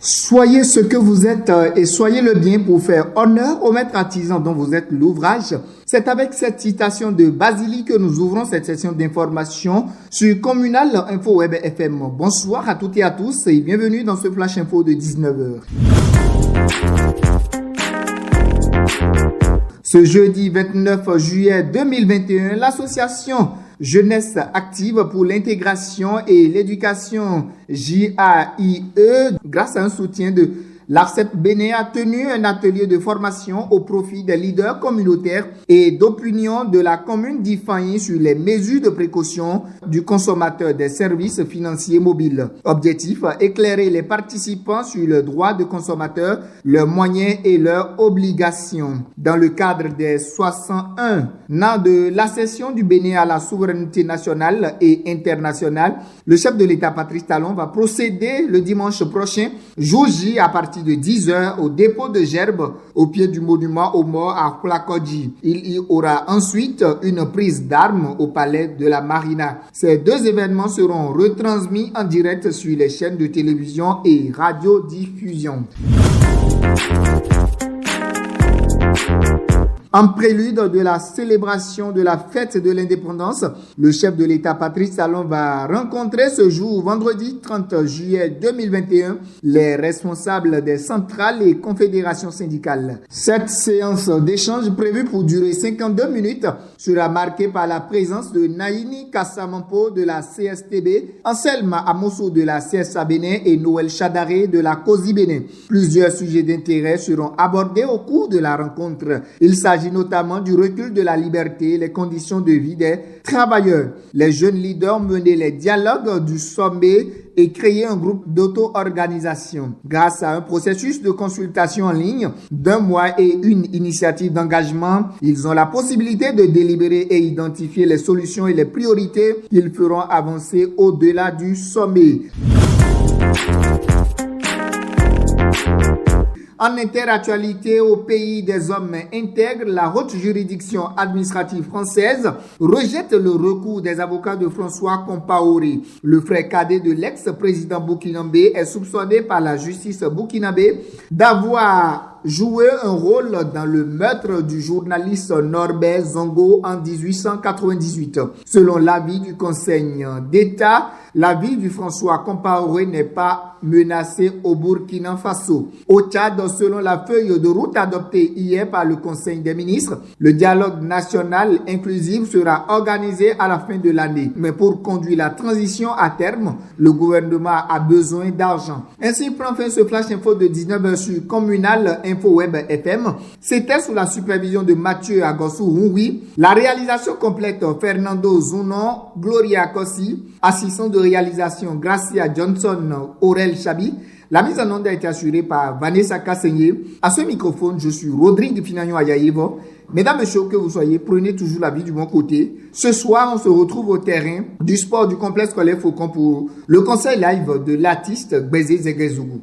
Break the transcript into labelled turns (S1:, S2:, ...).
S1: Soyez ce que vous êtes et soyez le bien pour faire honneur au maître artisan dont vous êtes l'ouvrage. C'est avec cette citation de Basili que nous ouvrons cette session d'information sur Communal Info Web FM. Bonsoir à toutes et à tous et bienvenue dans ce Flash Info de 19h. Ce jeudi 29 juillet 2021, l'association Jeunesse Active pour l'intégration et l'éducation JAIE, grâce à un soutien de l'ARCEP Bénin, a tenu un atelier de formation au profit des leaders communautaires et d'opinion de la commune d'Ifani sur les mesures de précaution du consommateur des services financiers mobiles. Objectif, éclairer les participants sur le droit de consommateur, leurs moyens et leurs obligations. Dans le cadre des 61 ans de l'accession du Bénin à la souveraineté nationale et internationale, le chef de l'État Patrice Talon va procéder le dimanche prochain, jour J, à partir de 10h au dépôt de gerbes au pied du monument aux morts à Plakodji. Il y aura ensuite une prise d'armes au palais de la Marina. Ces deux événements seront retransmis en direct sur les chaînes de télévision et radiodiffusion. En prélude de la célébration de la fête de l'indépendance, le chef de l'État Patrice Talon va rencontrer ce jour, vendredi 30 juillet 2021, les responsables des centrales et confédérations syndicales. Cette séance d'échange prévue pour durer 52 minutes sera marquée par la présence de Naïni Kassamampo de la CSTB, Anselme Amosso de la CSA Bénin et Noël Chadaré de la COSI Bénin. Plusieurs sujets d'intérêt seront abordés au cours de la rencontre. Il s'agit notamment du recul de la liberté, les conditions de vie des travailleurs. Les jeunes leaders menaient les dialogues du sommet et créer un groupe d'auto-organisation. Grâce à un processus de consultation en ligne d'1 mois et une initiative d'engagement, ils ont la possibilité de délibérer et identifier les solutions et les priorités qu'ils feront avancer au-delà du sommet. En interactualité au pays des hommes intègres, la haute juridiction administrative française rejette le recours des avocats de François Compaoré. Le frère cadet de l'ex-président burkinabé est soupçonné par la justice burkinabé d'avoir joué un rôle dans le meurtre du journaliste Norbert Zongo en 1898. Selon l'avis du Conseil d'État, la vie du François Compaoré n'est pas menacée au Burkina Faso. Au Tchad, selon la feuille de route adoptée hier par le Conseil des ministres, le dialogue national inclusif sera organisé à la fin de l'année. Mais pour conduire la transition à terme, le gouvernement a besoin d'argent. Ainsi prend fin ce flash info de 19h sur Communal Info Web FM. C'était sous la supervision de Mathieu Agossou Roui. La réalisation complète Fernando Zounon, Gloria Kossi, assistant de réalisation Gracia Johnson, Aurel Chabi. La mise en onde a été assurée par Vanessa Kassenye. À ce microphone, je suis Rodrigue Finagnon Ayayevo. Mesdames et messieurs, que vous soyez, prenez toujours la vie du bon côté. Ce soir, on se retrouve au terrain du sport du complexe scolaire Faucon pour le conseil live de l'artiste Bézé Zegezougou.